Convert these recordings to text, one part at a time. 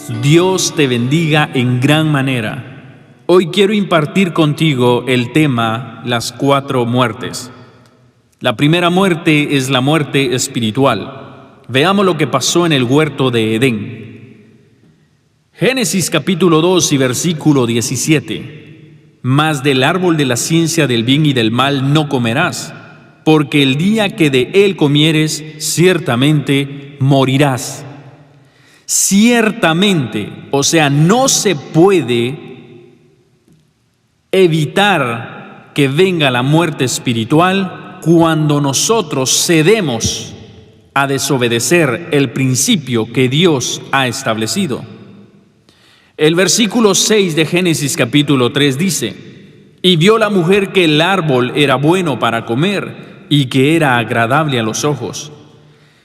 Dios te bendiga en gran manera. Hoy quiero impartir contigo el tema las 4 muertes. La primera muerte es la muerte espiritual. Veamos lo que pasó en el huerto de Edén. Génesis capítulo 2 y versículo 17. Mas del árbol de la ciencia del bien y del mal no comerás, porque el día que de él comieres, ciertamente morirás. Ciertamente, o sea, no se puede evitar que venga la muerte espiritual cuando nosotros cedemos a desobedecer el principio que Dios ha establecido. El versículo 6 de Génesis capítulo 3 dice: y vio la mujer que el árbol era bueno para comer y que era agradable a los ojos,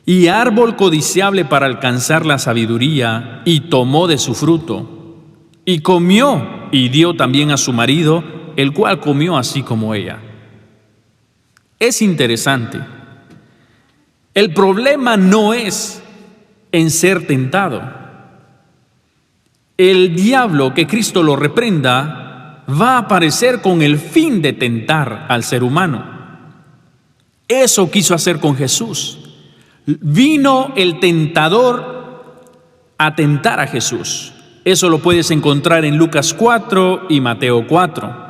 y árbol codiciable para alcanzar la sabiduría, y tomó de su fruto, y comió, y dio también a su marido, el cual comió así como ella. Es interesante. El problema no es en ser tentado. El diablo, que Cristo lo reprenda, va a aparecer con el fin de tentar al ser humano. Eso quiso hacer con Jesús. Vino el tentador a tentar a Jesús. Eso lo puedes encontrar en Lucas 4 y Mateo 4.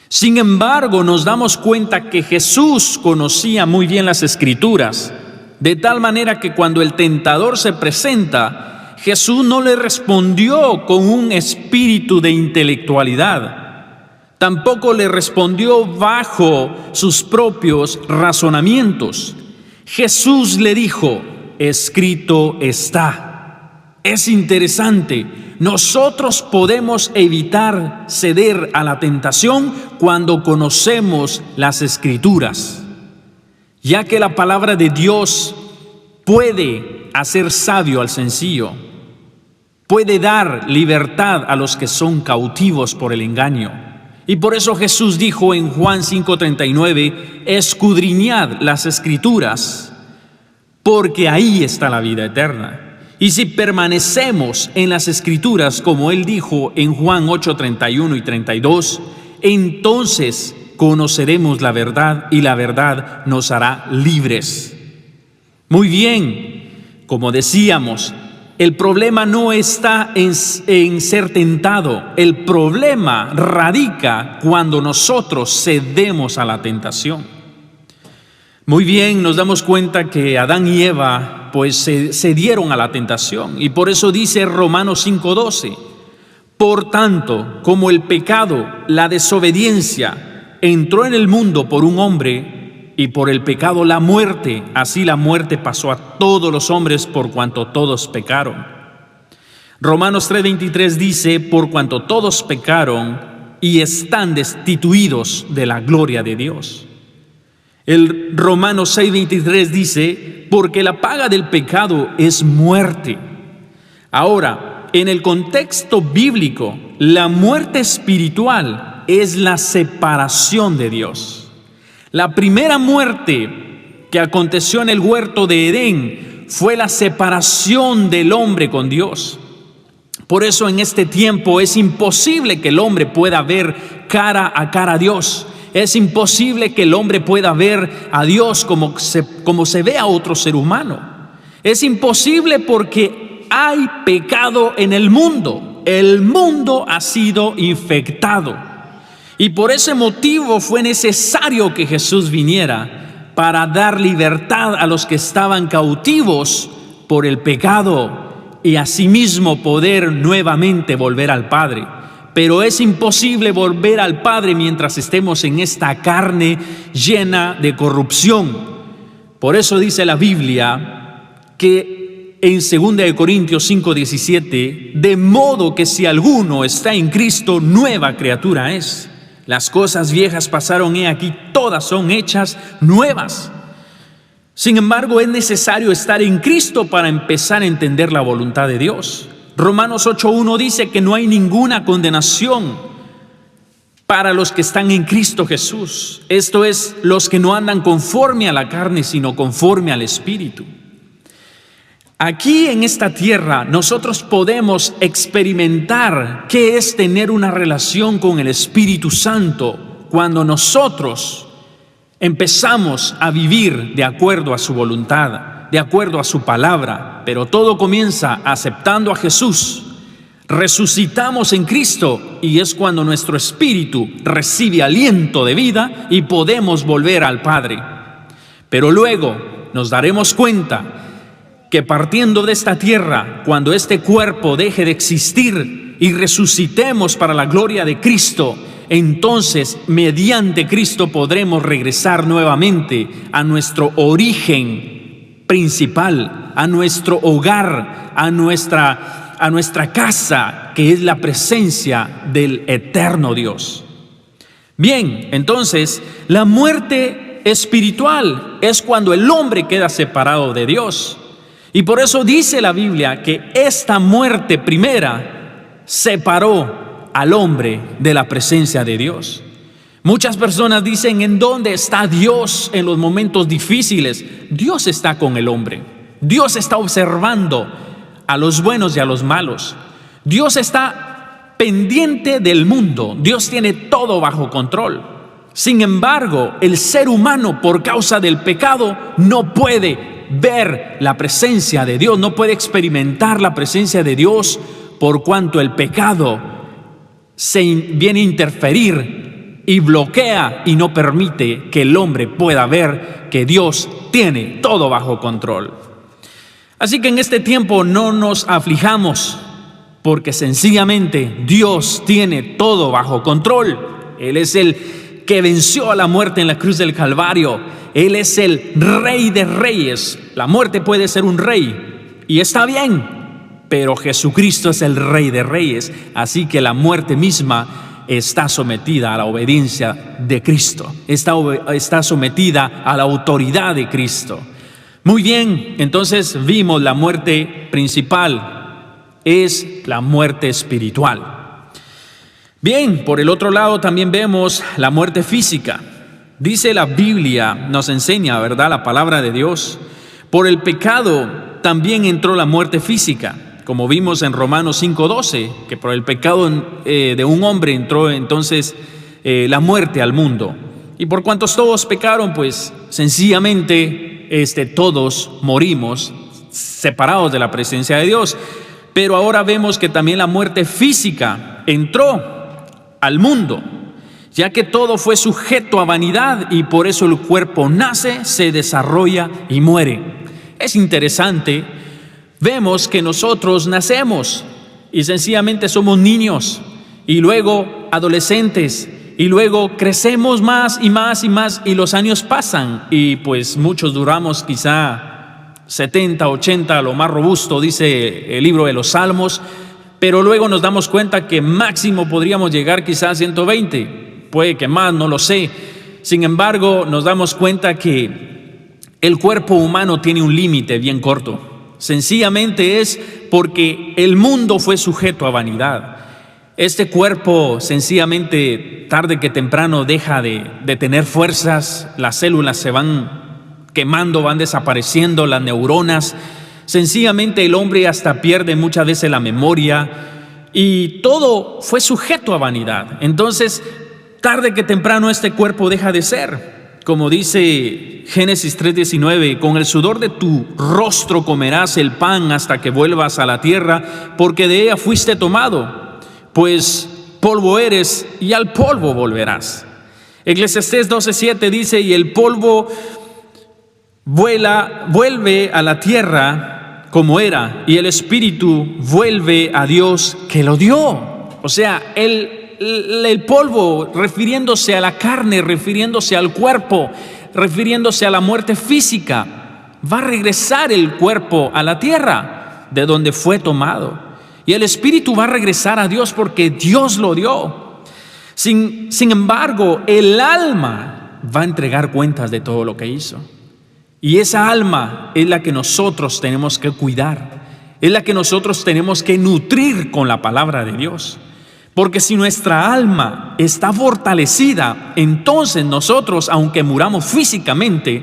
Sin embargo, nos damos cuenta que Jesús conocía muy bien las Escrituras, de tal manera que cuando el tentador se presenta, Jesús no le respondió con un espíritu de intelectualidad. Tampoco le respondió bajo sus propios razonamientos. Jesús le dijo: escrito está. Es interesante. Nosotros podemos evitar ceder a la tentación cuando conocemos las Escrituras, ya que la palabra de Dios puede hacer sabio al sencillo, puede dar libertad a los que son cautivos por el engaño. Y por eso Jesús dijo en Juan 5:39, escudriñad las Escrituras, porque ahí está la vida eterna. Y si permanecemos en las Escrituras, como Él dijo en Juan 8:31 y 32, entonces conoceremos la verdad y la verdad nos hará libres. Muy bien, como decíamos, el problema no está en ser tentado. El problema radica cuando nosotros cedemos a la tentación. Muy bien, nos damos cuenta que Adán y Eva pues se dieron a la tentación. Y por eso dice Romanos 5:12, por tanto, como el pecado, la desobediencia, entró en el mundo por un hombre, y por el pecado la muerte, así la muerte pasó a todos los hombres por cuanto todos pecaron. Romanos 3:23 dice, por cuanto todos pecaron y están destituidos de la gloria de Dios. El Romanos 6:23 dice, porque la paga del pecado es muerte. Ahora, en el contexto bíblico, la muerte espiritual es la separación de Dios. La primera muerte que aconteció en el huerto de Edén fue la separación del hombre con Dios. Por eso en este tiempo es imposible que el hombre pueda ver cara a cara a Dios. Es imposible que el hombre pueda ver a Dios como se ve a otro ser humano. Es imposible porque hay pecado en el mundo. El mundo ha sido infectado. Y por ese motivo fue necesario que Jesús viniera para dar libertad a los que estaban cautivos por el pecado y asimismo poder nuevamente volver al Padre. Pero es imposible volver al Padre mientras estemos en esta carne llena de corrupción. Por eso dice la Biblia que en 2 Corintios 5:17, de modo que si alguno está en Cristo, nueva criatura es. Las cosas viejas pasaron, he aquí, todas son hechas nuevas. Sin embargo, es necesario estar en Cristo para empezar a entender la voluntad de Dios. Romanos 8:1 dice que no hay ninguna condenación para los que están en Cristo Jesús. Esto es, los que no andan conforme a la carne, sino conforme al Espíritu. Aquí en esta tierra nosotros podemos experimentar qué es tener una relación con el Espíritu Santo cuando nosotros empezamos a vivir de acuerdo a su voluntad, de acuerdo a su palabra, pero todo comienza aceptando a Jesús. Resucitamos en Cristo y es cuando nuestro espíritu recibe aliento de vida y podemos volver al Padre. Pero luego nos daremos cuenta que partiendo de esta tierra, cuando este cuerpo deje de existir y resucitemos para la gloria de Cristo, entonces mediante Cristo podremos regresar nuevamente a nuestro origen principal, a nuestro hogar, a nuestra casa, que es la presencia del eterno Dios. Bien, entonces la muerte espiritual es cuando el hombre queda separado de Dios. Y por eso dice la Biblia que esta muerte primera separó al hombre de la presencia de Dios. Muchas personas dicen: ¿en dónde está Dios en los momentos difíciles? Dios está con el hombre. Dios está observando a los buenos y a los malos. Dios está pendiente del mundo. Dios tiene todo bajo control. Sin embargo, el ser humano, por causa del pecado, no puede ver la presencia de Dios, no puede experimentar la presencia de Dios, por cuanto el pecado viene a interferir y bloquea y no permite que el hombre pueda ver que Dios tiene todo bajo control. Así que en este tiempo no nos aflijamos, porque sencillamente Dios tiene todo bajo control. Él es el que venció a la muerte en la cruz del Calvario. Él es el Rey de Reyes. La muerte puede ser un rey y está bien, pero Jesucristo es el Rey de Reyes. Así que la muerte misma está sometida a la obediencia de Cristo. Está sometida a la autoridad de Cristo. Muy bien, entonces vimos la muerte principal es la muerte espiritual. Bien, por el otro lado también vemos la muerte física. Dice la Biblia, nos enseña, ¿verdad?, la palabra de Dios. Por el pecado también entró la muerte física, como vimos en Romanos 5:12, que por el pecado de un hombre entró entonces la muerte al mundo. Y por cuantos todos pecaron, pues sencillamente todos morimos separados de la presencia de Dios. Pero ahora vemos que también la muerte física entró al mundo, ya que todo fue sujeto a vanidad y por eso el cuerpo nace, se desarrolla y muere. Es interesante, vemos que nosotros nacemos y sencillamente somos niños y luego adolescentes y luego crecemos más y más y más y los años pasan y pues muchos duramos quizá 70, 80, lo más robusto dice el libro de los Salmos, pero luego nos damos cuenta que máximo podríamos llegar quizá a 120. Puede que más, no lo sé. Sin embargo, nos damos cuenta que el cuerpo humano tiene un límite bien corto. Sencillamente es porque el mundo fue sujeto a vanidad. Este cuerpo sencillamente tarde que temprano deja de tener fuerzas, las células se van quemando, van desapareciendo, las neuronas. Sencillamente el hombre hasta pierde muchas veces la memoria y todo fue sujeto a vanidad. Entonces, tarde que temprano este cuerpo deja de ser. Como dice Génesis 3:19, con el sudor de tu rostro comerás el pan hasta que vuelvas a la tierra, porque de ella fuiste tomado, pues polvo eres y al polvo volverás. Eclesiastés 12:7 dice, y el polvo vuelve a la tierra como era, y el espíritu vuelve a Dios que lo dio. O sea, el polvo, refiriéndose a la carne, refiriéndose al cuerpo, refiriéndose a la muerte física. Va a regresar el cuerpo a la tierra de donde fue tomado. Y el espíritu va a regresar a Dios porque Dios lo dio. Sin embargo, el alma va a entregar cuentas de todo lo que hizo. Y esa alma es la que nosotros tenemos que cuidar. Es la que nosotros tenemos que nutrir con la palabra de Dios. Porque si nuestra alma está fortalecida, entonces nosotros, aunque muramos físicamente,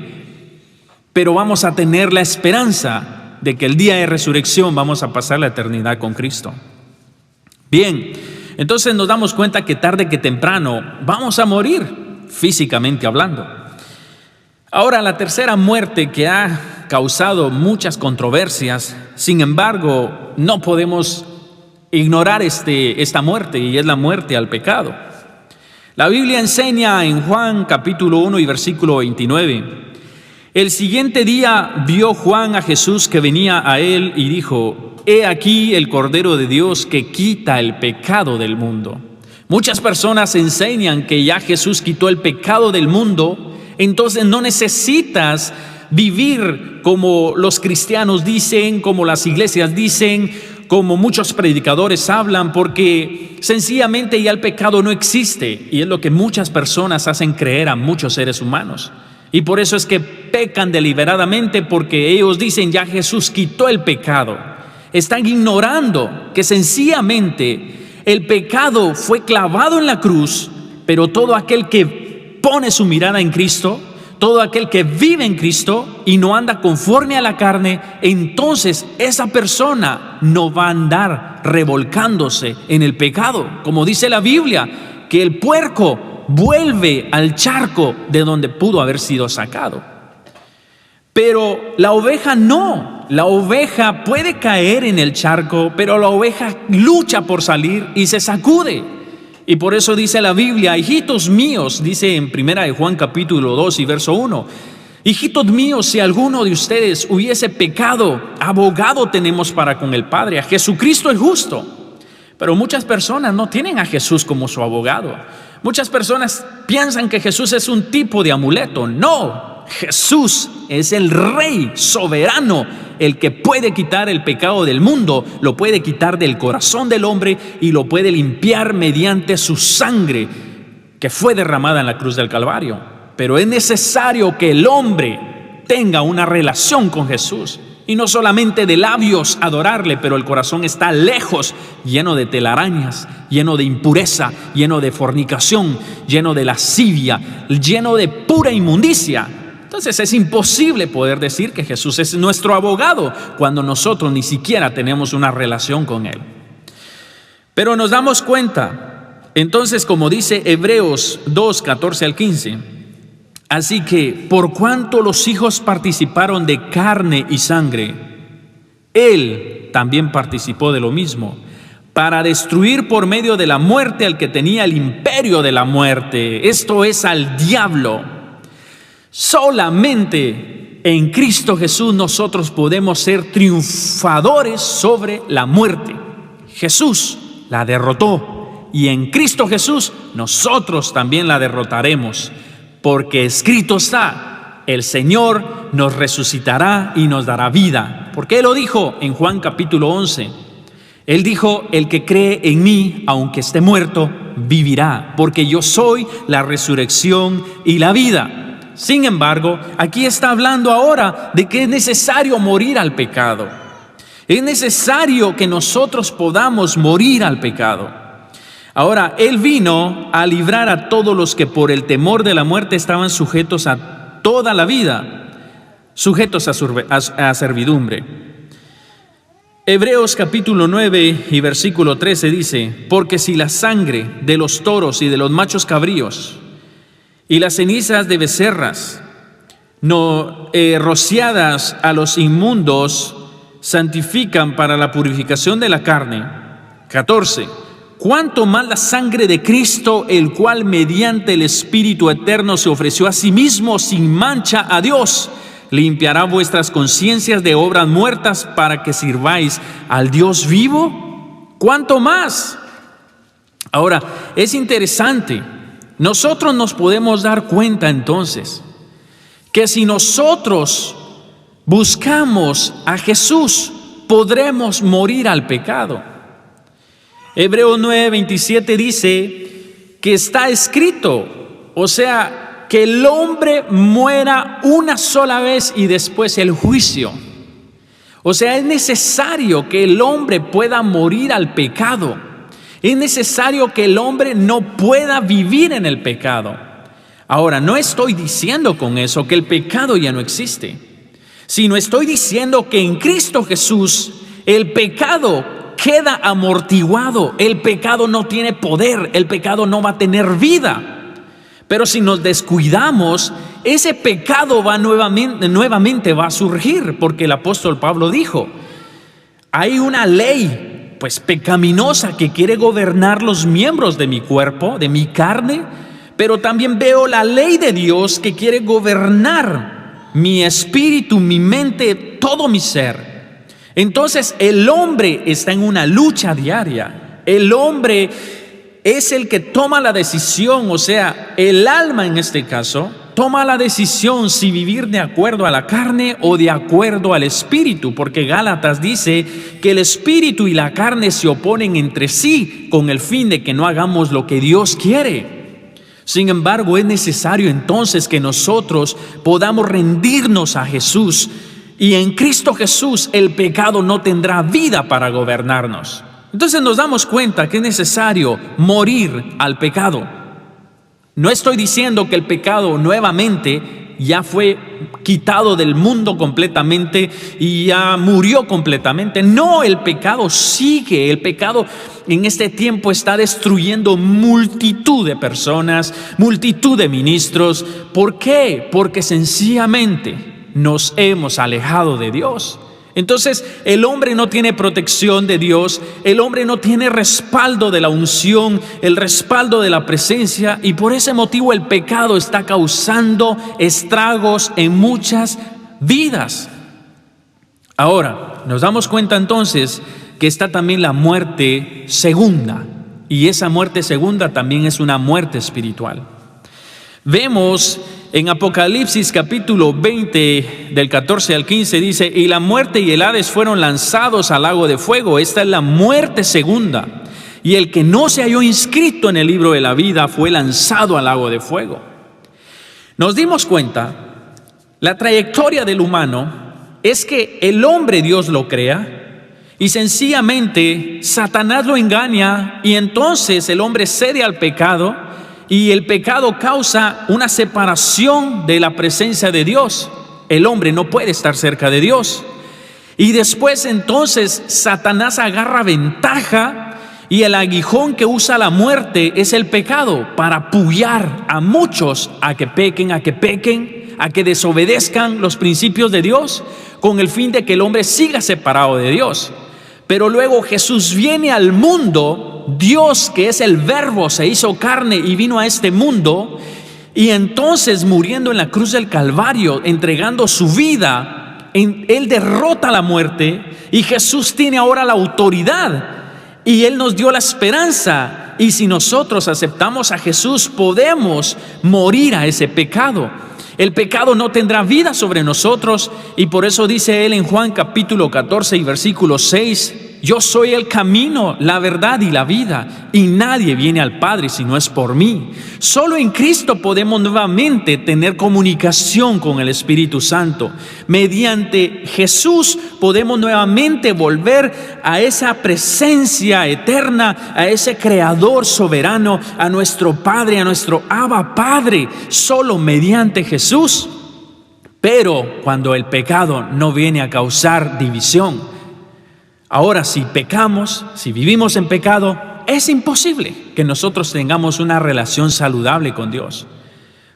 pero vamos a tener la esperanza de que el día de resurrección vamos a pasar la eternidad con Cristo. Bien, entonces nos damos cuenta que tarde que temprano vamos a morir, físicamente hablando. Ahora, la tercera muerte que ha causado muchas controversias, sin embargo, no podemos ignorar esta muerte, y es la muerte al pecado. La Biblia enseña en Juan capítulo 1 y versículo 29: el siguiente día vio Juan a Jesús que venía a él y dijo: he aquí el Cordero de Dios que quita el pecado del mundo. Muchas personas enseñan que ya Jesús quitó el pecado del mundo, entonces no necesitas vivir como los cristianos dicen, como las iglesias dicen, como muchos predicadores hablan, porque sencillamente ya el pecado no existe, y es lo que muchas personas hacen creer a muchos seres humanos. Y por eso es que pecan deliberadamente, porque ellos dicen ya Jesús quitó el pecado. Están ignorando que sencillamente el pecado fue clavado en la cruz, pero todo aquel que pone su mirada en Cristo, todo aquel que vive en Cristo y no anda conforme a la carne, entonces esa persona no va a andar revolcándose en el pecado. Como dice la Biblia, que el puerco vuelve al charco de donde pudo haber sido sacado. Pero la oveja no. La oveja puede caer en el charco, pero la oveja lucha por salir y se sacude. Y por eso dice la Biblia: hijitos míos, dice en primera de Juan capítulo 2 y verso 1, hijitos míos, si alguno de ustedes hubiese pecado, abogado tenemos para con el Padre, a Jesucristo el justo. Pero muchas personas no tienen a Jesús como su abogado. Muchas personas piensan que Jesús es un tipo de amuleto. No, Jesús es el Rey soberano, el que puede quitar el pecado del mundo, lo puede quitar del corazón del hombre y lo puede limpiar mediante su sangre que fue derramada en la cruz del Calvario. Pero es necesario que el hombre tenga una relación con Jesús, y no solamente de labios adorarle, pero el corazón está lejos, lleno de telarañas, lleno de impureza, lleno de fornicación, lleno de lascivia, lleno de pura inmundicia. Entonces es imposible poder decir que Jesús es nuestro abogado cuando nosotros ni siquiera tenemos una relación con Él. Pero nos damos cuenta, entonces, como dice Hebreos 2, 14 al 15, así que por cuanto los hijos participaron de carne y sangre, Él también participó de lo mismo, para destruir por medio de la muerte al que tenía el imperio de la muerte, esto es, al diablo. Solamente en Cristo Jesús nosotros podemos ser triunfadores sobre la muerte. Jesús la derrotó, y en Cristo Jesús nosotros también la derrotaremos, porque escrito está: el Señor nos resucitará y nos dará vida. Porque Él lo dijo en Juan capítulo 11. Él dijo: el que cree en mí, aunque esté muerto, vivirá, porque yo soy la resurrección y la vida. Sin embargo, aquí está hablando ahora de que es necesario morir al pecado. Es necesario que nosotros podamos morir al pecado. Ahora, Él vino a librar a todos los que por el temor de la muerte estaban sujetos a toda la vida, sujetos a servidumbre. Hebreos capítulo 9 y versículo 13 dice: porque si la sangre de los toros y de los machos cabríos y las cenizas de becerras no rociadas a los inmundos santifican para la purificación de la carne. 14. Cuánto más la sangre de Cristo, el cual mediante el Espíritu eterno se ofreció a sí mismo sin mancha a Dios, limpiará vuestras conciencias de obras muertas para que sirváis al Dios vivo. ¿Cuánto más? Ahora, es interesante. Nosotros nos podemos dar cuenta entonces que si nosotros buscamos a Jesús, podremos morir al pecado. Hebreos 9:27 dice que está escrito, o sea, que el hombre muera una sola vez y después el juicio. O sea, es necesario que el hombre pueda morir al pecado. Es necesario que el hombre no pueda vivir en el pecado. Ahora, no estoy diciendo con eso que el pecado ya no existe. sino estoy diciendo que en Cristo Jesús el pecado queda amortiguado, el pecado no tiene poder, el pecado no va a tener vida. Pero si nos descuidamos, ese pecado nuevamente va a surgir, porque el apóstol Pablo dijo, hay una ley pues pecaminosa que quiere gobernar los miembros de mi cuerpo, de mi carne, pero también veo la ley de Dios que quiere gobernar mi espíritu, mi mente, todo mi ser. Entonces el hombre está en una lucha diaria. El hombre es el que toma la decisión, o sea, el alma en este caso, toma la decisión si vivir de acuerdo a la carne o de acuerdo al espíritu, porque Gálatas dice que el espíritu y la carne se oponen entre sí con el fin de que no hagamos lo que Dios quiere. Sin embargo, es necesario entonces que nosotros podamos rendirnos a Jesús, y en Cristo Jesús el pecado no tendrá vida para gobernarnos. Entonces nos damos cuenta que es necesario morir al pecado. No estoy diciendo que el pecado nuevamente ya fue quitado del mundo completamente y ya murió completamente. No, el pecado sigue. El pecado en este tiempo está destruyendo multitud de personas, multitud de ministros. ¿Por qué? Porque sencillamente nos hemos alejado de Dios. Entonces el hombre no tiene protección de Dios, el hombre no tiene respaldo de la unción, el respaldo de la presencia, y por ese motivo el pecado está causando estragos en muchas vidas. Ahora, nos damos cuenta entonces que está también la muerte segunda, y esa muerte segunda también es una muerte espiritual. Vemos en Apocalipsis capítulo 20 del 14 al 15 dice, y la muerte y el Hades fueron lanzados al lago de fuego. Esta es la muerte segunda. Y el que no se halló inscrito en el libro de la vida fue lanzado al lago de fuego. Nos dimos cuenta, la trayectoria del humano es que el hombre Dios lo crea y sencillamente Satanás lo engaña, y entonces el hombre cede al pecado. Y el pecado causa una separación de la presencia de Dios. El hombre no puede estar cerca de Dios. Y después entonces Satanás agarra ventaja, y el aguijón que usa la muerte es el pecado para apoyar a muchos a que pequen, a que desobedezcan los principios de Dios, con el fin de que el hombre siga separado de Dios. Pero luego Jesús viene al mundo. Dios, que es el Verbo, se hizo carne y vino a este mundo, y entonces muriendo en la cruz del Calvario, entregando su vida, Él derrota la muerte, y Jesús tiene ahora la autoridad, y Él nos dio la esperanza, y si nosotros aceptamos a Jesús podemos morir a ese pecado. El pecado no tendrá vida sobre nosotros, y por eso dice Él en Juan capítulo 14 y versículo 6, yo soy el camino, la verdad y la vida, y nadie viene al Padre si no es por mí. Solo en Cristo podemos nuevamente tener comunicación con el Espíritu Santo. Mediante Jesús podemos nuevamente volver a esa presencia eterna, a ese Creador soberano, a nuestro Padre, a nuestro Abba Padre, solo mediante Jesús. Pero cuando el pecado no viene a causar división. Ahora, si pecamos, si vivimos en pecado, es imposible que nosotros tengamos una relación saludable con Dios.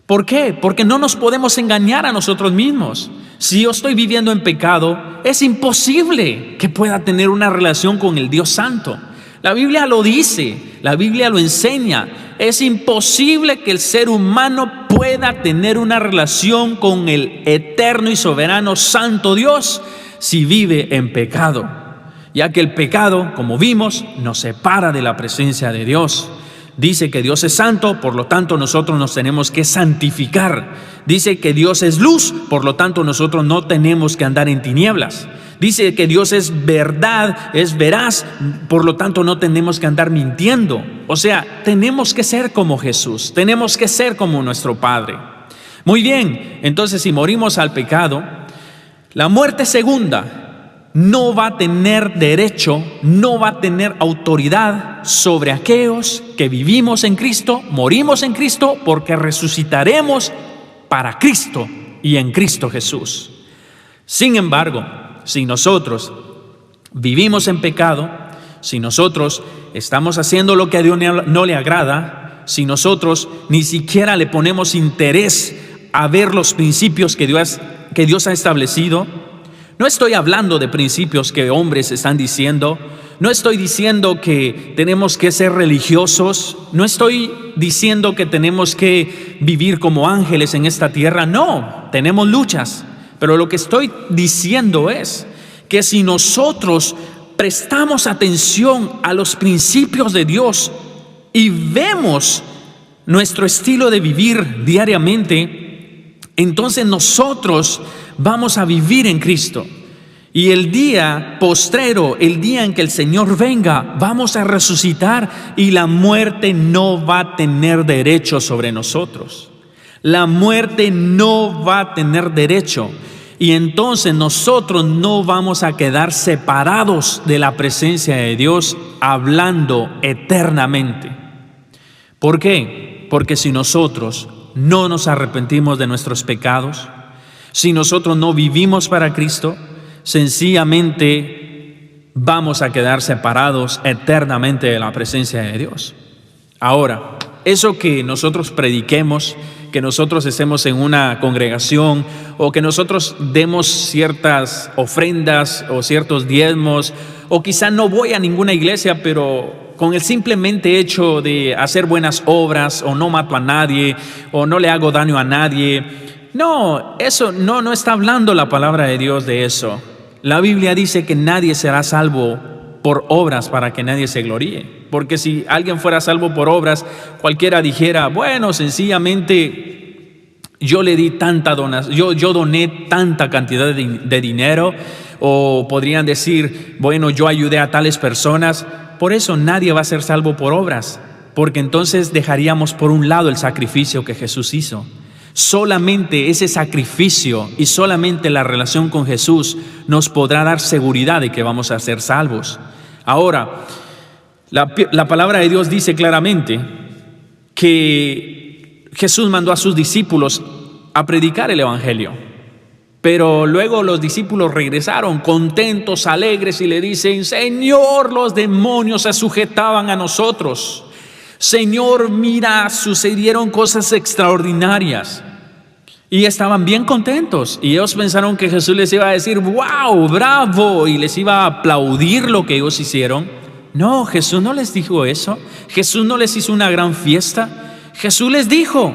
¿Por qué? Porque no nos podemos engañar a nosotros mismos. Si yo estoy viviendo en pecado, es imposible que pueda tener una relación con el Dios Santo. La Biblia lo dice, la Biblia lo enseña. Es imposible que el ser humano pueda tener una relación con el eterno y soberano Santo Dios si vive en pecado. Ya que el pecado, como vimos, nos separa de la presencia de Dios. Dice que Dios es santo, por lo tanto nosotros nos tenemos que santificar. Dice que Dios es luz, por lo tanto nosotros no tenemos que andar en tinieblas. Dice que Dios es verdad, es veraz, por lo tanto no tenemos que andar mintiendo. O sea, tenemos que ser como Jesús, tenemos que ser como nuestro Padre. Muy bien, entonces si morimos al pecado, la muerte segunda no va a tener derecho, no va a tener autoridad sobre aquellos que vivimos en Cristo, morimos en Cristo, porque resucitaremos para Cristo y en Cristo Jesús. Sin embargo, si nosotros vivimos en pecado, si nosotros estamos haciendo lo que a Dios no le agrada, si nosotros ni siquiera le ponemos interés a ver los principios que Dios ha establecido, no estoy hablando de principios que hombres están diciendo, no estoy diciendo que tenemos que ser religiosos, no estoy diciendo que tenemos que vivir como ángeles en esta tierra, no, tenemos luchas, pero lo que estoy diciendo es que si nosotros prestamos atención a los principios de Dios y vemos nuestro estilo de vivir diariamente, entonces nosotros vamos a vivir en Cristo. Y el día postrero, el día en que el Señor venga, vamos a resucitar y la muerte no va a tener derecho sobre nosotros. La muerte no va a tener derecho. Y entonces nosotros no vamos a quedar separados de la presencia de Dios hablando eternamente. ¿Por qué? Porque si nosotros no nos arrepentimos de nuestros pecados, si nosotros no vivimos para Cristo, sencillamente vamos a quedar separados eternamente de la presencia de Dios. Ahora, eso que nosotros prediquemos, que nosotros estemos en una congregación o que nosotros demos ciertas ofrendas o ciertos diezmos, o quizá no voy a ninguna iglesia, pero con el simplemente hecho de hacer buenas obras, o no mato a nadie, o no le hago daño a nadie. No, eso no está hablando la palabra de Dios de eso. La Biblia dice que nadie será salvo por obras para que nadie se gloríe. Porque si alguien fuera salvo por obras, cualquiera dijera, bueno, sencillamente yo le di tanta donación, yo doné tanta cantidad de dinero, o podrían decir, bueno, yo ayudé a tales personas. Por eso nadie va a ser salvo por obras, porque entonces dejaríamos por un lado el sacrificio que Jesús hizo. Solamente ese sacrificio y solamente la relación con Jesús nos podrá dar seguridad de que vamos a ser salvos. Ahora, la palabra de Dios dice claramente que Jesús mandó a sus discípulos a predicar el evangelio, pero luego los discípulos regresaron contentos, alegres, y le dicen, Señor, los demonios se sujetaban a nosotros. Señor, mira, sucedieron cosas extraordinarias. Y estaban bien contentos. Y ellos pensaron que Jesús les iba a decir, wow, bravo, y les iba a aplaudir lo que ellos hicieron. No, Jesús no les dijo eso. Jesús no les hizo una gran fiesta. Jesús les dijo,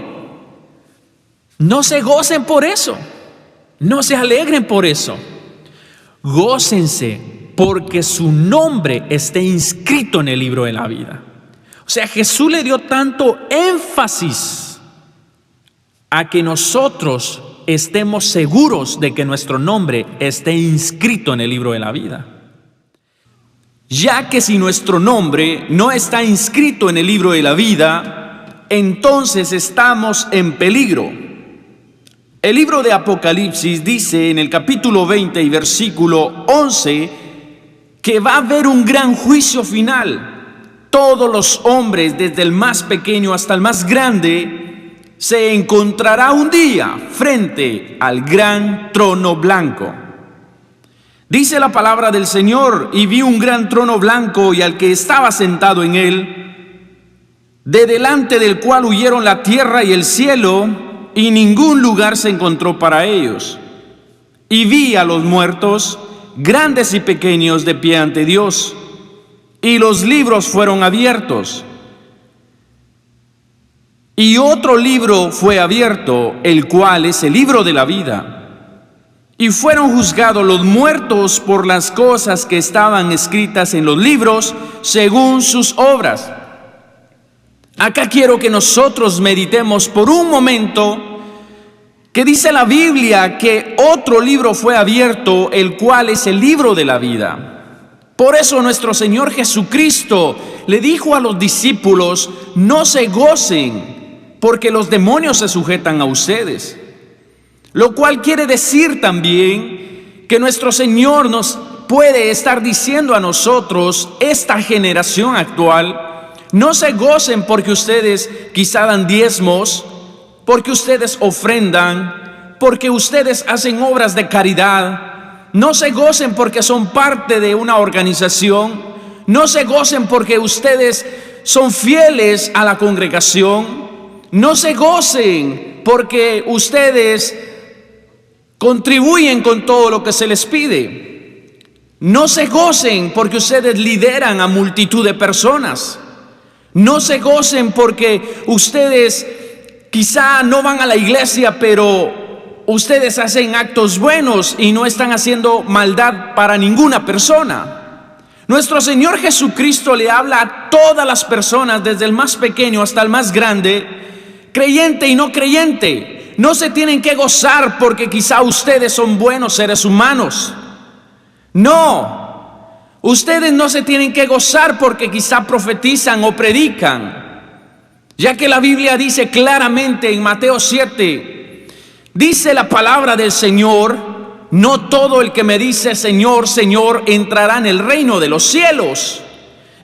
no se gocen por eso. No se alegren por eso. Gócense porque su nombre esté inscrito en el libro de la vida. O sea, Jesús le dio tanto énfasis a que nosotros estemos seguros de que nuestro nombre esté inscrito en el libro de la vida. Ya que si nuestro nombre no está inscrito en el libro de la vida, entonces estamos en peligro. El libro de Apocalipsis dice en el capítulo 20 y versículo 11 que va a haber un gran juicio final. Todos los hombres, desde el más pequeño hasta el más grande, se encontrará un día frente al gran trono blanco. Dice la palabra del Señor, y vi un gran trono blanco y al que estaba sentado en él, de delante del cual huyeron la tierra y el cielo, y ningún lugar se encontró para ellos. Y vi a los muertos, grandes y pequeños, de pie ante Dios. Y los libros fueron abiertos. Y otro libro fue abierto, el cual es el libro de la vida. Y fueron juzgados los muertos por las cosas que estaban escritas en los libros, según sus obras. Acá quiero que nosotros meditemos por un momento que dice la Biblia que otro libro fue abierto, el cual es el libro de la vida. Por eso nuestro Señor Jesucristo le dijo a los discípulos, no se gocen, porque los demonios se sujetan a ustedes. Lo cual quiere decir también que nuestro Señor nos puede estar diciendo a nosotros, esta generación actual, no se gocen porque ustedes quizá dan diezmos, porque ustedes ofrendan, porque ustedes hacen obras de caridad. No se gocen porque son parte de una organización. No se gocen porque ustedes son fieles a la congregación. No se gocen porque ustedes contribuyen con todo lo que se les pide. No se gocen porque ustedes lideran a multitud de personas. No se gocen porque ustedes quizá no van a la iglesia, pero ustedes hacen actos buenos y no están haciendo maldad para ninguna persona. Nuestro Señor Jesucristo le habla a todas las personas, desde el más pequeño hasta el más grande, creyente y no creyente. No se tienen que gozar porque quizá ustedes son buenos seres humanos. No. Ustedes no se tienen que gozar porque quizá profetizan o predican, ya que la Biblia dice claramente en Mateo 7, dice la palabra del Señor: no todo el que me dice Señor, Señor, entrará en el reino de los cielos.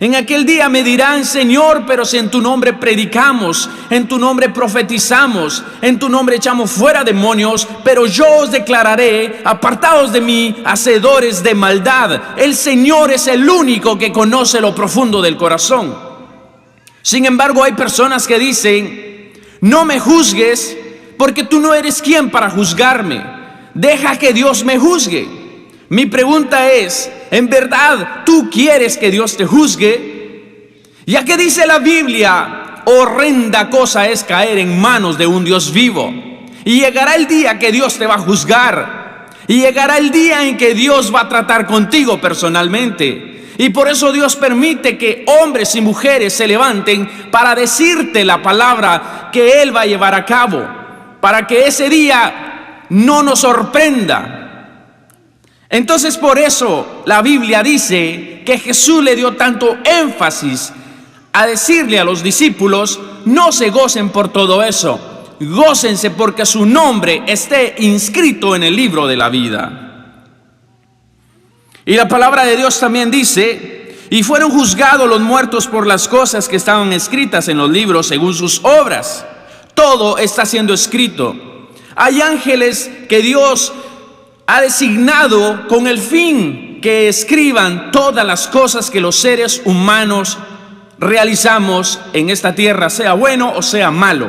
En aquel día me dirán: Señor, pero si en tu nombre predicamos, en tu nombre profetizamos, en tu nombre echamos fuera demonios, pero yo os declararé: apartados de mí, hacedores de maldad. El Señor es el único que conoce lo profundo del corazón. Sin embargo, hay personas que dicen: no me juzgues, porque tú no eres quien para juzgarme. Deja que Dios me juzgue. Mi pregunta es: ¿en verdad tú quieres que Dios te juzgue? Ya que dice la Biblia: horrenda cosa es caer en manos de un Dios vivo. Y llegará el día que Dios te va a juzgar. Y llegará el día en que Dios va a tratar contigo personalmente. Y por eso Dios permite que hombres y mujeres se levanten para decirte la palabra que Él va a llevar a cabo, para que ese día no nos sorprenda. Entonces, por eso la Biblia dice que Jesús le dio tanto énfasis a decirle a los discípulos: no se gocen por todo eso, gócense porque su nombre esté inscrito en el libro de la vida. Y la palabra de Dios también dice: y fueron juzgados los muertos por las cosas que estaban escritas en los libros según sus obras. Todo está siendo escrito. Hay ángeles que Dios ha designado con el fin que escriban todas las cosas que los seres humanos realizamos en esta tierra, sea bueno o sea malo.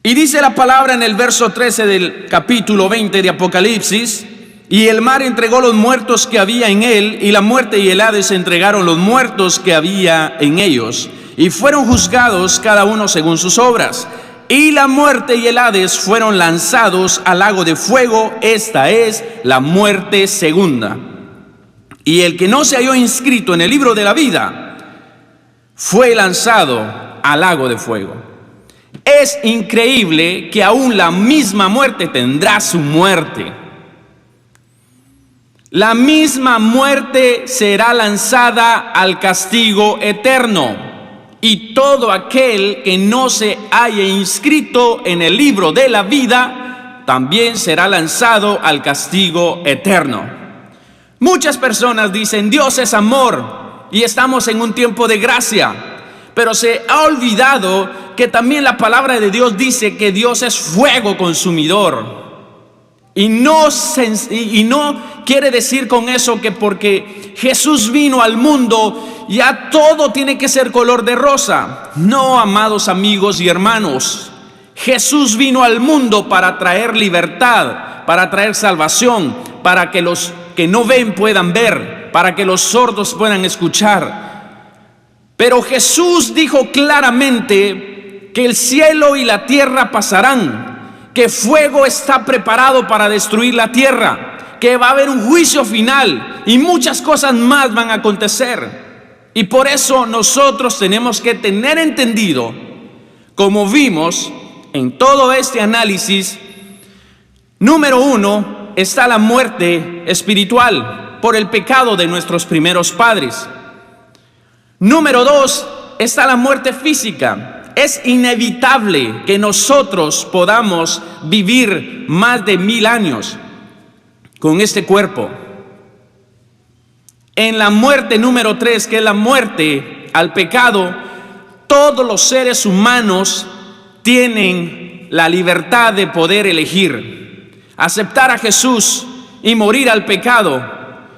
Y dice la palabra en el verso 13 del capítulo 20 de Apocalipsis: y el mar entregó los muertos que había en él, y la muerte y el Hades entregaron los muertos que había en ellos, y fueron juzgados cada uno según sus obras. Y la muerte y el Hades fueron lanzados al lago de fuego. Esta es la muerte segunda. Y el que no se halló inscrito en el libro de la vida fue lanzado al lago de fuego. Es increíble que aún la misma muerte tendrá su muerte. La misma muerte será lanzada al castigo eterno. Y todo aquel que no se haya inscrito en el libro de la vida también será lanzado al castigo eterno. Muchas personas dicen: Dios es amor y estamos en un tiempo de gracia, pero se ha olvidado que también la palabra de Dios dice que Dios es fuego consumidor. Y no quiere decir con eso que porque Jesús vino al mundo ya todo tiene que ser color de rosa. No, amados amigos y hermanos, Jesús vino al mundo para traer libertad, para traer salvación, para que los que no ven puedan ver, para que los sordos puedan escuchar. Pero Jesús dijo claramente que el cielo y la tierra pasarán, que fuego está preparado para destruir la tierra, que va a haber un juicio final y muchas cosas más van a acontecer. Y por eso nosotros tenemos que tener entendido, como vimos en todo este análisis, número 1, está la muerte espiritual por el pecado de nuestros primeros padres. Número 2, está la muerte física. Es inevitable que nosotros podamos vivir más de 1000 años con este cuerpo. En la muerte número 3, que es la muerte al pecado, todos los seres humanos tienen la libertad de poder elegir, aceptar a Jesús y morir al pecado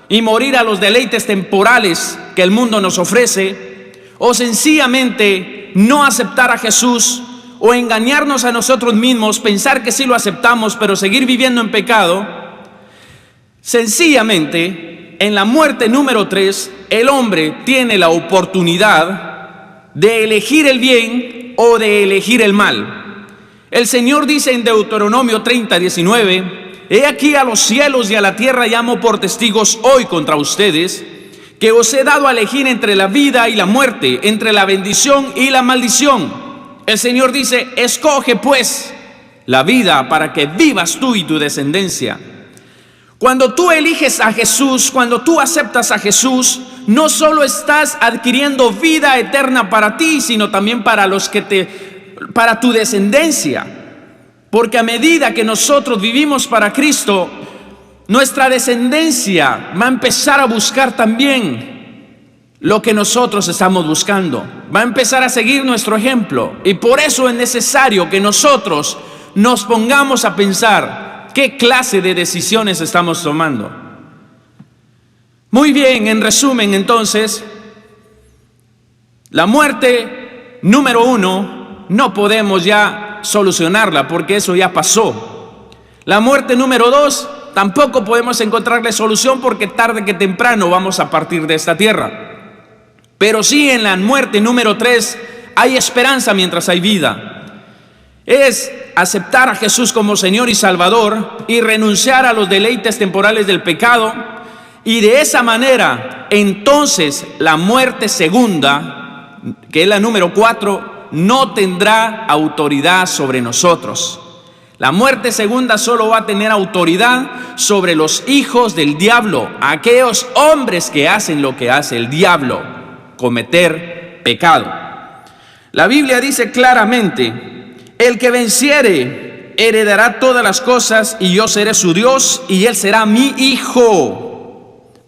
y morir a los deleites temporales que el mundo nos ofrece, o sencillamente no aceptar a Jesús o engañarnos a nosotros mismos, pensar que sí lo aceptamos pero seguir viviendo en pecado. Sencillamente, en la muerte número 3, el hombre tiene la oportunidad de elegir el bien o de elegir el mal. El Señor dice en Deuteronomio 30:19: he aquí a los cielos y a la tierra llamo por testigos hoy contra ustedes, que os he dado a elegir entre la vida y la muerte, entre la bendición y la maldición. El Señor dice: escoge pues la vida para que vivas tú y tu descendencia. Cuando tú eliges a Jesús, cuando tú aceptas a Jesús, no solo estás adquiriendo vida eterna para ti, sino también para para tu descendencia. Porque a medida que nosotros vivimos para Cristo, nuestra descendencia va a empezar a buscar también lo que nosotros estamos buscando. Va a empezar a seguir nuestro ejemplo. Y por eso es necesario que nosotros nos pongamos a pensar qué clase de decisiones estamos tomando. Muy bien, en resumen entonces, la muerte número 1 no podemos ya solucionarla porque eso ya pasó. La muerte número 2 tampoco podemos encontrarle solución porque tarde que temprano vamos a partir de esta tierra. Pero sí, en la muerte número 3 hay esperanza mientras hay vida. Es aceptar a Jesús como Señor y Salvador y renunciar a los deleites temporales del pecado, y de esa manera entonces la muerte segunda, que es la número 4, no tendrá autoridad sobre nosotros. La muerte segunda solo va a tener autoridad sobre los hijos del diablo, aquellos hombres que hacen lo que hace el diablo, cometer pecado. La Biblia dice claramente: el que venciere heredará todas las cosas, y yo seré su Dios, y él será mi hijo.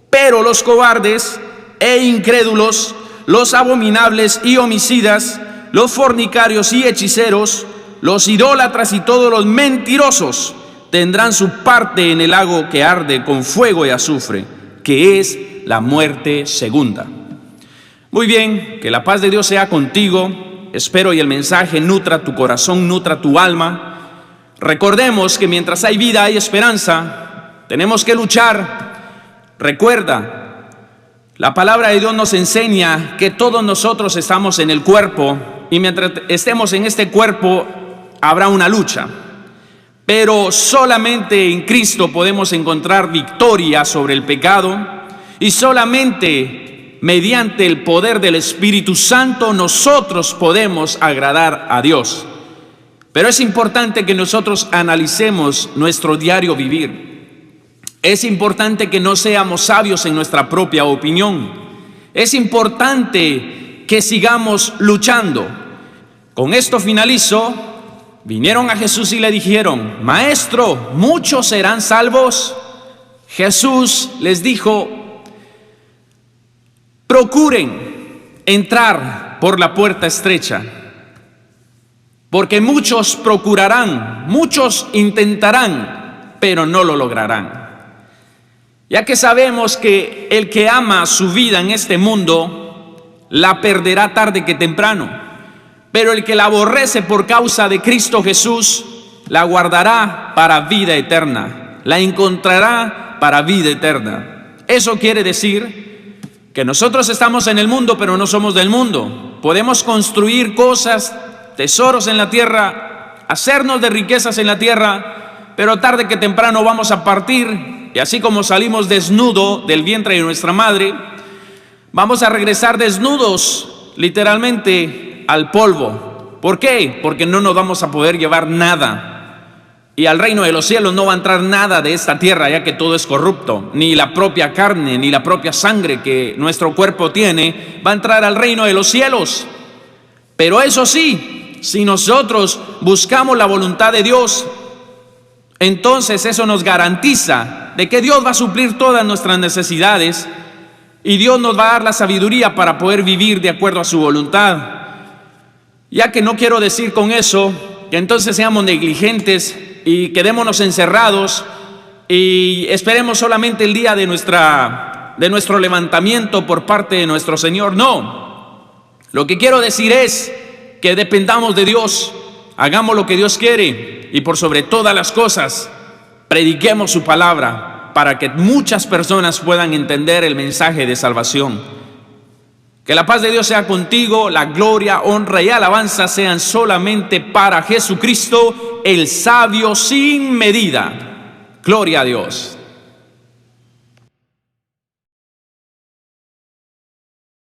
Pero los cobardes e incrédulos, los abominables y homicidas, los fornicarios y hechiceros, los idólatras y todos los mentirosos tendrán su parte en el lago que arde con fuego y azufre, que es la muerte segunda. Muy bien, que la paz de Dios sea contigo. Espero y el mensaje nutra tu corazón, nutra tu alma. Recordemos que mientras hay vida hay esperanza. Tenemos que luchar. Recuerda, la palabra de Dios nos enseña que todos nosotros estamos en el cuerpo, y mientras estemos en este cuerpo habrá una lucha. Pero solamente en Cristo podemos encontrar victoria sobre el pecado, y solamente mediante el poder del Espíritu Santo nosotros podemos agradar a Dios. Pero es importante que nosotros analicemos nuestro diario vivir. Es importante que no seamos sabios en nuestra propia opinión. Es importante que sigamos luchando. Con esto finalizo. Vinieron a Jesús y le dijeron: Maestro, ¿muchos serán salvos? Jesús les dijo: procuren entrar por la puerta estrecha, porque muchos procurarán, muchos intentarán, pero no lo lograrán. Ya que sabemos que el que ama su vida en este mundo la perderá tarde que temprano, pero el que la aborrece por causa de Cristo Jesús la guardará para vida eterna, la encontrará para vida eterna. Eso quiere decir que nosotros estamos en el mundo, pero no somos del mundo. Podemos construir cosas, tesoros en la tierra, hacernos de riquezas en la tierra, pero tarde que temprano vamos a partir, y así como salimos desnudo del vientre de nuestra madre, vamos a regresar desnudos, literalmente, al polvo. ¿Por qué? Porque no nos vamos a poder llevar nada. Y al reino de los cielos no va a entrar nada de esta tierra, ya que todo es corrupto. Ni la propia carne, ni la propia sangre que nuestro cuerpo tiene va a entrar al reino de los cielos. Pero eso sí, si nosotros buscamos la voluntad de Dios, entonces eso nos garantiza de que Dios va a suplir todas nuestras necesidades, y Dios nos va a dar la sabiduría para poder vivir de acuerdo a su voluntad. Ya que no quiero decir con eso que entonces seamos negligentes y quedémonos encerrados y esperemos solamente el día de nuestro levantamiento por parte de nuestro Señor. No, lo que quiero decir es que dependamos de Dios, hagamos lo que Dios quiere y por sobre todas las cosas prediquemos su palabra para que muchas personas puedan entender el mensaje de salvación. Que la paz de Dios sea contigo, la gloria, honra y alabanza sean solamente para Jesucristo, el sabio sin medida. Gloria a Dios.